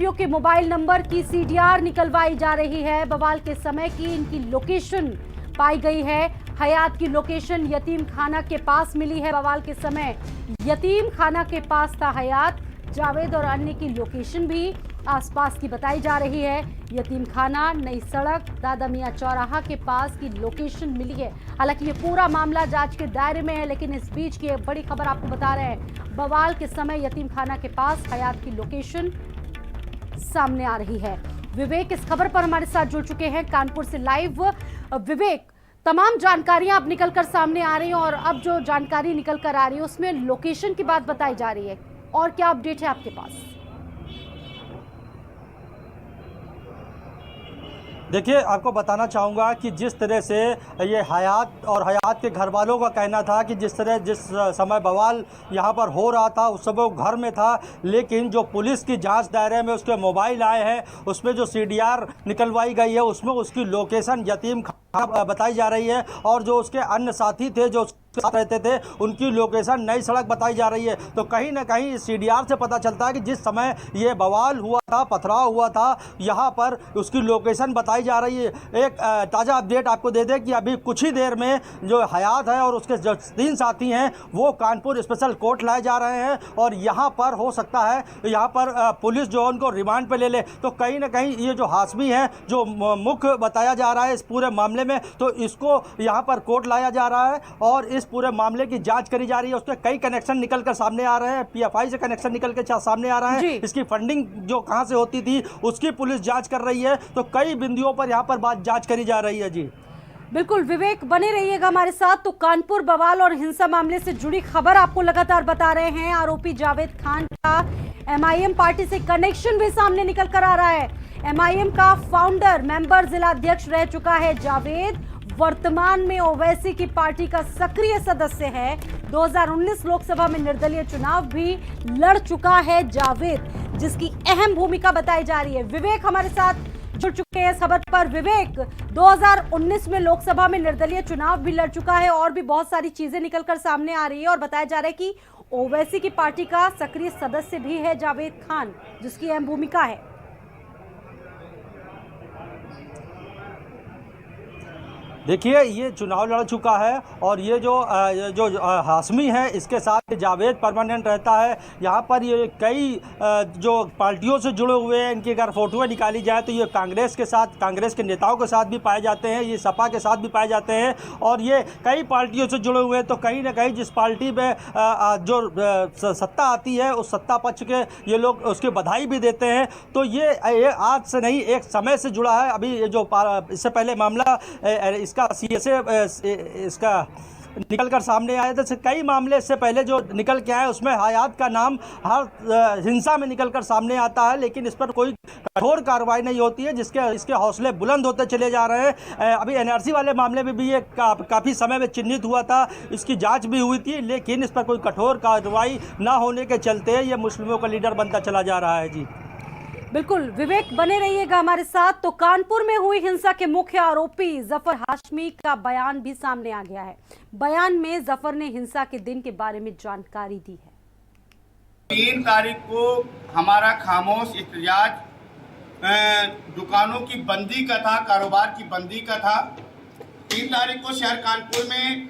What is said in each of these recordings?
आरोपियों के mobile number की सीडीआर निकलवाई जा रही है। बवाल के समय की इनकी लोकेशन पाई गई है। हयात की लोकेशन यतीम खाना के पास मिली है। बवाल के समय यतीम खाना के पास था हयात। जावेद और अन्य की लोकेशन भी आसपास की बताई जा रही है। यतीम खाना, नई सड़क, दादा मियां चौराहा के पास की लोकेशन मिली है। हालांकि ये पूरा मामला जांच के दायरे में है, लेकिन इस बीच की एक बड़ी खबर आपको बता रहे हैं। बवाल के समय यतीम खाना के पास हयात की लोकेशन सामने आ रही है। विवेक इस खबर पर हमारे साथ जुड़ चुके हैं कानपुर से लाइव। विवेक, तमाम जानकारियां अब निकलकर सामने आ रही हैं और अब जो जानकारी निकल कर आ रही है उसमें लोकेशन की बात बताई जा रही है, और क्या अपडेट है आपके पास? देखिए, आपको बताना चाहूँगा कि जिस तरह से ये हयात और हयात के घर वालों का कहना था कि जिस समय बवाल यहाँ पर हो रहा था उस समय वो घर में था, लेकिन जो पुलिस की जांच दायरे में उसके मोबाइल आए हैं, उसमें जो सीडीआर निकलवाई गई है उसमें उसकी लोकेशन यतीम खाना बताई जा रही है, और जो उसके अन्य साथी थे जो साथ रहते थे उनकी लोकेशन नई सड़क बताई जा रही है। तो कहीं ना कहीं इस सीडीआर से पता चलता है कि जिस समय ये बवाल हुआ था, पथराव हुआ था, यहाँ पर उसकी लोकेशन बताई जा रही है। एक ताज़ा अपडेट आपको दे दें कि अभी कुछ ही देर में जो हयात है और उसके जो 3 साथी हैं वो कानपुर स्पेशल कोर्ट लाए जा रहे हैं, और यहाँ पर हो सकता है यहाँ पर पुलिस जो उनको रिमांड पर ले ले। तो कहीं ना कहीं ये जो हाशमी है, जो मुख्य बताया जा रहा है इस पूरे मामले में, तो इसको यहाँ पर कोर्ट लाया जा रहा है और इस पूरे मामले की जांच करी जा रही है। उसके कई कनेक्शन निकल कर सामने आ रहे हैं, पीएफआई से कनेक्शन निकल के सामने आ रहा है, इसकी फंडिंग जो कहां से होती थी उसकी पुलिस जांच कर रही है। तो कई बिंदुओं पर यहां पर बात जांच करी जा रही है। जी बिल्कुल विवेक, बने रहिएगा हमारे साथ। तो कानपुर बवाल और हिंसा मामले से जुड़ी खबर आपको लगातार बता रहे हैं। आरोपी जावेद खान का एमआईएम पार्टी से कनेक्शन भी सामने निकल कर आ रहा है। एमआईएम का फाउंडर मेंबर जिला अध्यक्ष रह चुका है जावेद, वर्तमान में ओवैसी की पार्टी का सक्रिय सदस्य है। 2019 लोकसभा में निर्दलीय चुनाव भी लड़ चुका है जावेद, जिसकी अहम भूमिका बताई जा रही है। विवेक हमारे साथ जुड़ चुके हैं इस खबर पर। विवेक, 2019 में लोकसभा में निर्दलीय चुनाव भी लड़ चुका है और भी बहुत सारी चीजें निकलकर सामने आ रही है, और बताया जा रहा है कि ओवैसी की पार्टी का सक्रिय सदस्य भी है जावेद खान, जिसकी अहम भूमिका है। देखिए, ये चुनाव लड़ चुका है और ये जो हाशमी है इसके साथ जावेद परमानेंट रहता है। यहाँ पर ये कई जो पार्टियों से जुड़े हुए हैं, इनकी अगर फोटोएं निकाली जाए तो ये कांग्रेस के साथ, कांग्रेस के नेताओं के साथ भी पाए जाते हैं, ये सपा के साथ भी पाए जाते हैं, और ये कई पार्टियों से जुड़े हुए हैं। तो कहीं ना कहीं जिस पार्टी में जो सत्ता आती है उस सत्ता पक्ष के ये लोग उसकी बधाई भी देते हैं। तो ये आज से नहीं, एक समय से जुड़ा है। अभी जो इससे पहले मामला इसका सीएसए इसका निकल कर सामने आया था, कई मामले इससे पहले जो निकल के आए उसमें हयात का नाम हर हिंसा में निकल कर सामने आता है, लेकिन इस पर कोई कठोर कार्रवाई नहीं होती है, जिसके इसके हौसले बुलंद होते चले जा रहे हैं। अभी एनआरसी वाले मामले में भी ये काफ़ी समय में चिन्हित हुआ था, इसकी जांच भी हुई थी, लेकिन इस पर कोई कठोर कार्रवाई ना होने के चलते ये मुस्लिमों का लीडर बनता चला जा रहा है। जी बिल्कुल विवेक, बने रहिएगा हमारे साथ। तो कानपुर में हुई हिंसा के मुख्य आरोपी जफर हाशमी का बयान भी सामने आ गया है। बयान में जफर ने हिंसा के दिन के बारे में जानकारी दी है। 3 तारीख को हमारा खामोश एहतजाज दुकानों की बंदी का था, कारोबार की बंदी का था। 3 तारीख को शहर कानपुर में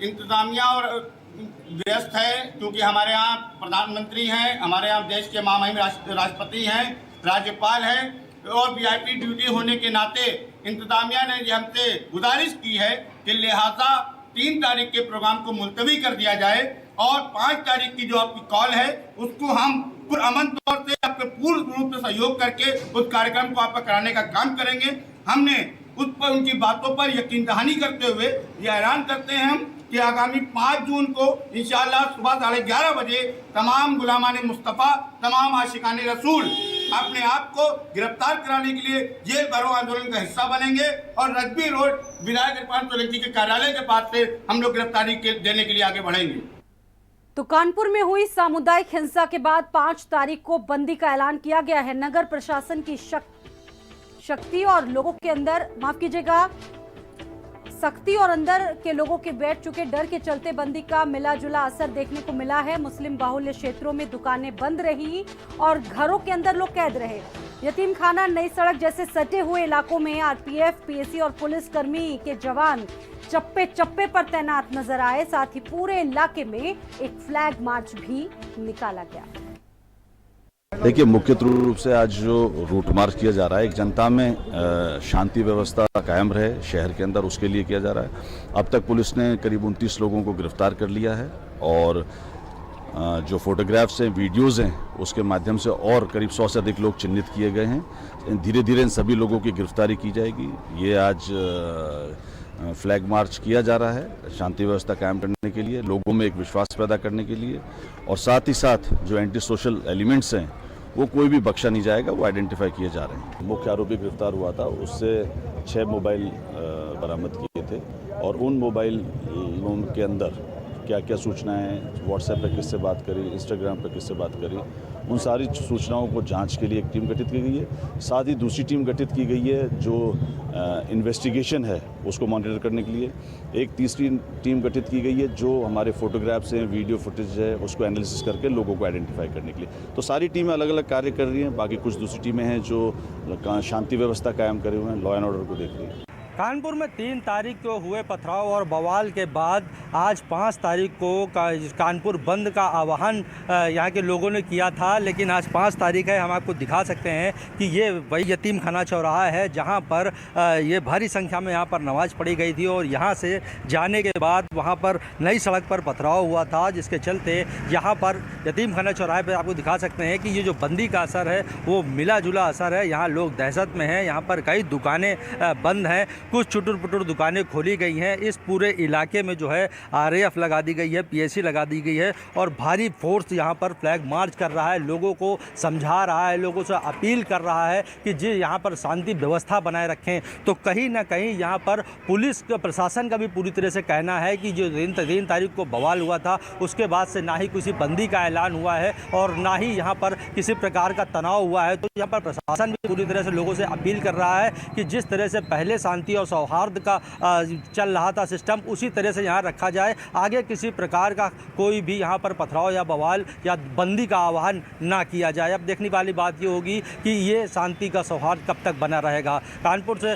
इंतजामिया और व्यस्त है, क्योंकि हमारे यहाँ प्रधानमंत्री हैं, हमारे यहाँ देश के महामहिम राष्ट्रपति हैं, राज्यपाल है, और वीआईपी ड्यूटी होने के नाते इंतजामिया ने हमसे गुजारिश की है कि लिहाजा 3 तारीख के प्रोग्राम को मुलतवी कर दिया जाए, और 5 तारीख की जो आपकी कॉल है उसको हम पुरअमन तौर से आपके पूर्ण रूप से सहयोग करके उस कार्यक्रम को आपका कराने का काम करेंगे। हमने उस पर उनकी बातों पर यकीन दहानी करते हुए ये ऐलान करते हैं हम कि आगामी 5 जून को इंशाअल्लाह सुबह 11:30 बजे तमाम गुलामाने मुस्तफ़ा, तमाम आशिकाने रसूल अपने आप को गिरफ्तार कराने के लिए जेल भरो आंदोलन का हिस्सा बनेंगे, और रजबी रोड विधायक इरफान सोलंकी के कार्यालय के पास से हम लोग गिरफ्तारी देने के लिए आगे बढ़ेंगे। तो कानपुर में हुई सामुदायिक हिंसा के बाद 5 तारीख को बंदी का ऐलान किया गया है। नगर प्रशासन की शक्ति और लोगों के अंदर, माफ कीजिएगा, सख्ती और अंदर के लोगों के बैठ चुके डर के चलते बंदी का मिला जुला असर देखने को मिला है। मुस्लिम बाहुल्य क्षेत्रों में दुकानें बंद रही और घरों के अंदर लोग कैद रहे। यतीम खाना, नई सड़क जैसे सटे हुए इलाकों में आरपीएफ, पीएसी और पुलिसकर्मी के जवान चप्पे चप्पे पर तैनात नजर आए। साथ ही पूरे इलाके में एक फ्लैग मार्च भी निकाला गया। देखिए, मुख्य रूप से आज जो रूट मार्च किया जा रहा है, एक जनता में शांति व्यवस्था कायम रहे शहर के अंदर, उसके लिए किया जा रहा है। अब तक पुलिस ने करीब 29 लोगों को गिरफ्तार कर लिया है और जो फोटोग्राफ्स हैं, वीडियोज़ हैं, उसके माध्यम से और करीब 100 से अधिक लोग चिन्हित किए गए हैं। धीरे धीरे इन सभी लोगों की गिरफ्तारी की जाएगी। ये आज फ्लैग मार्च किया जा रहा है शांति व्यवस्था कायम करने के लिए, लोगों में एक विश्वास पैदा करने के लिए, और साथ ही साथ जो एंटी सोशल एलिमेंट्स हैं वो कोई भी बख्शा नहीं जाएगा, वो आइडेंटिफाई किए जा रहे हैं। मुख्य आरोपी गिरफ्तार हुआ था, उससे 6 मोबाइल बरामद किए थे और उन मोबाइलों के अंदर क्या क्या सूचनाएं, व्हाट्सएप पे किससे बात करी, इंस्टाग्राम पे किससे बात करी, उन सारी सूचनाओं को जांच के लिए एक टीम गठित की गई है। साथ ही दूसरी टीम गठित की गई है जो इन्वेस्टिगेशन है उसको मॉनिटर करने के लिए। एक तीसरी टीम गठित की गई है जो हमारे फोटोग्राफ्स हैं, वीडियो फुटेज है, उसको एनालिसिस करके लोगों को आइडेंटिफाई करने के लिए। तो सारी टीमें अलग अलग कार्य कर रही हैं। बाकी कुछ दूसरी टीमें हैं जो शांति व्यवस्था कायम करे हुए हैं, लॉ एंड ऑर्डर को देख रही हैं। कानपुर में 3 तारीख को हुए पथराव और बवाल के बाद आज 5 तारीख को कानपुर बंद का आह्वान यहाँ के लोगों ने किया था। लेकिन आज 5 तारीख है, हम आपको दिखा सकते हैं कि ये वही यतीम खाना चौराहा है जहाँ पर ये भारी संख्या में यहाँ पर नमाज पढ़ी गई थी और यहाँ से जाने के बाद वहाँ पर नई सड़क पर पथराव हुआ था, जिसके चलते यहाँ पर यतीम खाना चौराहे पर आपको दिखा सकते हैं कि ये जो बंदी का असर है वो मिला जुला असर है। यहाँ लोग दहशत में हैं, यहाँ पर कई दुकानें बंद हैं, कुछ चुटुर पुटुर दुकानें खोली गई हैं। इस पूरे इलाके में जो है आरएएफ लगा दी गई है, पीएसी लगा दी गई है और भारी फोर्स यहाँ पर फ्लैग मार्च कर रहा है, लोगों को समझा रहा है, लोगों से अपील कर रहा है कि जी यहाँ पर शांति व्यवस्था बनाए रखें। तो कहीं ना कहीं यहाँ पर पुलिस प्रशासन का भी पूरी तरह से कहना है कि जो 3 तारीख को बवाल हुआ था उसके बाद से ना ही किसी बंदी का ऐलान हुआ है और ना ही यहाँ पर किसी प्रकार का तनाव हुआ है। तो यहाँ पर प्रशासन भी पूरी तरह से लोगों से अपील कर रहा है कि जिस तरह से पहले शांति और सौहार्द का चल रहा था सिस्टम, उसी तरह से यहाँ रखा जाए। आगे किसी प्रकार का कोई भी यहाँ पर पथराव या बवाल या बंदी का आह्वान ना किया जाए। अब देखने वाली बात ये होगी कि ये शांति का सौहार्द कब तक बना रहेगा। कानपुर से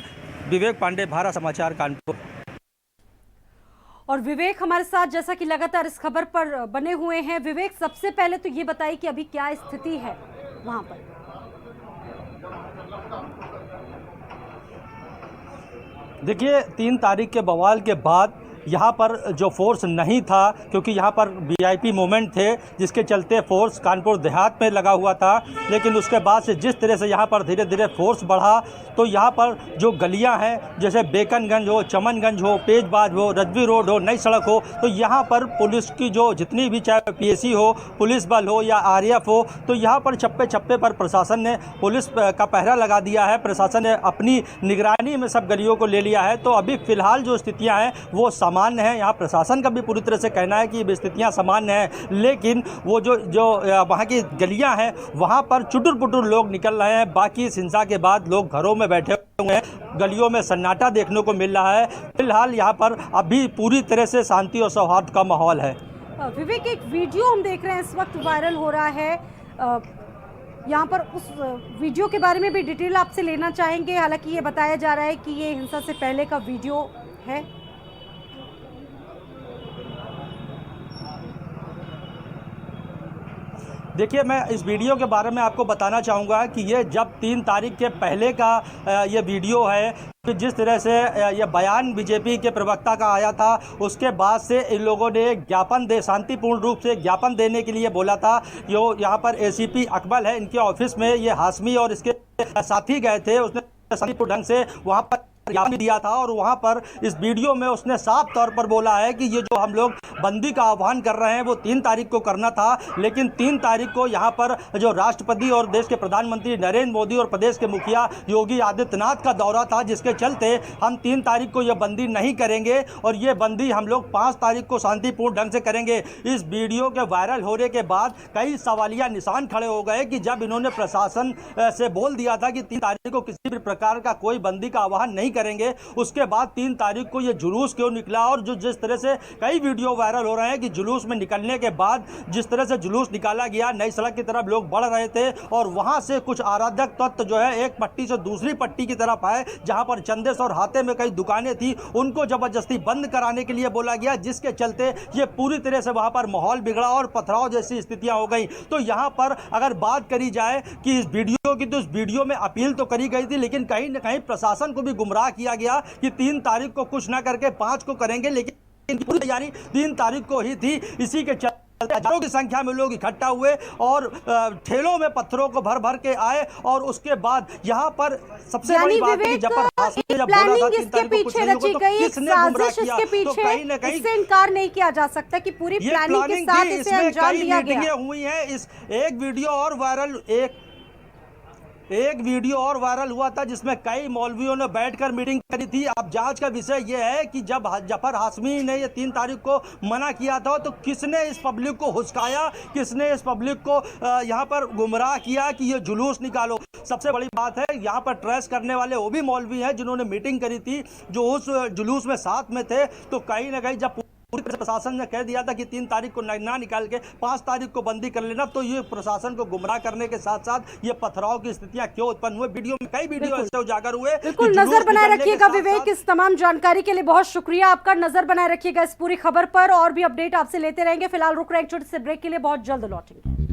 विवेक पांडे, भारत समाचार, कानपुर। और विवेक हमारे साथ जैसा कि लगातार इस खबर पर बने हुए हैं। विवेक, सबसे पहले तो ये बताइए कि अभी क्या स्थिति है वहां पर? देखिए, 3 तारीख के बवाल के बाद यहाँ पर जो फोर्स नहीं था, क्योंकि यहाँ पर वीआईपी मोमेंट थे जिसके चलते फोर्स कानपुर देहात में लगा हुआ था। लेकिन उसके बाद से जिस तरह से यहाँ पर धीरे धीरे फोर्स बढ़ा तो यहाँ पर जो गलियाँ हैं जैसे बेकनगंज हो, चमनगंज हो, पेजबाज हो, रजवी रोड हो, नई सड़क हो, तो यहाँ पर पुलिस की जो जितनी भी, चाहे पीएसी हो, पुलिस बल हो या आरएएफ हो, तो यहाँ पर चप्पे चप्पे पर प्रशासन ने पुलिस का पहरा लगा दिया है। प्रशासन ने अपनी निगरानी में सब गलियों को ले लिया है। तो अभी फ़िलहाल जो स्थितियाँ हैं वो सामान्य है। यहाँ प्रशासन का भी पूरी तरह से कहना है कि ये स्थितियाँ सामान्य हैं, लेकिन वो जो वहाँ की गलियाँ हैं वहाँ पर चुटुर पुटुर लोग निकल रहे हैं। बाकी इस हिंसा के बाद लोग घरों में बैठे हुए हैं, गलियों में सन्नाटा देखने को मिल रहा है। फिलहाल यहाँ पर अभी पूरी तरह से शांति और सौहार्द का माहौल है। विवेक, एक वीडियो हम देख रहे हैं इस वक्त वायरल हो रहा है, यहाँ पर उस वीडियो के बारे में भी डिटेल आपसे लेना चाहेंगे। हालांकि ये बताया जा रहा है कि ये हिंसा से पहले का वीडियो है। देखिए, मैं इस वीडियो के बारे में आपको बताना चाहूँगा कि ये जब 3 तारीख के पहले का ये वीडियो है कि जिस तरह से ये बयान बीजेपी के प्रवक्ता का आया था, उसके बाद से इन लोगों ने ज्ञापन शांतिपूर्ण रूप से ज्ञापन देने के लिए बोला था। जो यहाँ पर एसीपी अकबल है, इनके ऑफिस में ये हाशमी और इसके साथी गए थे। उसने शांतिपूर्ण ढंग से वहाँ पर ज्ञापन दिया था और वहाँ पर इस वीडियो में उसने साफ तौर पर बोला है कि ये जो हम लोग बंदी का आह्वान कर रहे हैं वो 3 तारीख को करना था, लेकिन 3 तारीख को यहाँ पर जो राष्ट्रपति और देश के प्रधानमंत्री नरेंद्र मोदी और प्रदेश के मुखिया योगी आदित्यनाथ का दौरा था, जिसके चलते हम 3 तारीख को ये बंदी नहीं करेंगे और ये बंदी हम लोग 5 तारीख को शांतिपूर्ण ढंग से करेंगे। इस वीडियो के वायरल होने के बाद कई सवालिया निशान खड़े हो गए कि जब इन्होंने प्रशासन से बोल दिया था कि 3 तारीख को किसी भी प्रकार का कोई बंदी का आह्वान नहीं करेंगे। उसके बाद 3 तारीख को ये जुलूस क्यों निकला और जो जिस तरह से कई वीडियो वायरल हो रहे हैं कि जुलूस में निकलने के बाद जिस तरह से जुलूस निकाला गया, नई सड़क की तरफ लोग बढ़ रहे थे और वहां से कुछ अराजक तत्व जो है एक पट्टी से दूसरी पट्टी की तरफ आए, जहां पर चंदेस और हाथे में कई दुकानें थी, उनको जबरदस्ती बंद कराने के लिए बोला गया, जिसके चलते ये पूरी तरह से वहां पर माहौल बिगड़ा और पथराव जैसी स्थितियां हो गई। तो यहां पर अगर बात करी जाए कि इस वीडियो की, तो इस वीडियो में अपील तो करी गई थी, लेकिन कहीं न कहीं प्रशासन को भी गुमराह किया गया कि 3 तारीख को कुछ ना करके 5 को करेंगे, लेकिन पूरी तैयारी 3 तारीख को ही थी। इसी के चलते हजारों की संख्या में लोग इकट्ठा हुए और ठेलों में पत्थरों को भर भर के आए और उसके बाद यहाँ पर सबसे बड़ी बात है कि जब प्लानिंग इसके पीछे रची गई, एक साजिश इसके पीछे, इससे इनकार नहीं किया जा सकता कि पूरी प्लानिंग के साथ इसे अंजाम दिया गया। हुई है। इस एक वीडियो और वायरल हुआ था जिसमें कई मौलवियों ने बैठकर मीटिंग करी थी। अब जांच का विषय यह है कि जब जफर हाशमी ने ये 3 तारीख को मना किया था तो किसने इस पब्लिक को हुस्काया, किसने इस पब्लिक को यहाँ पर गुमराह किया कि ये जुलूस निकालो। सबसे बड़ी बात है यहाँ पर ट्रेस करने वाले वो भी मौलवी हैं जिन्होंने मीटिंग करी थी, जो उस जुलूस में साथ में थे। तो कहीं ना कहीं जब पूरी प्रशासन ने कह दिया था कि 3 तारीख को ना निकाल के 5 तारीख को बंदी कर लेना, तो ये प्रशासन को गुमराह करने के साथ साथ ये पथराव की स्थितियां क्यों उत्पन्न हुए, वीडियो में कई वीडियो ऐसे उजागर हुए। बिल्कुल नजर बनाए रखिएगा विवेक, इस तमाम जानकारी के लिए बहुत शुक्रिया आपका। नजर बनाए रखिएगा इस पूरी खबर पर और भी अपडेट आपसे लेते रहेंगे। फिलहाल रुक रहे हैं एक छोटे से ब्रेक के लिए, बहुत जल्द लौटेंगे।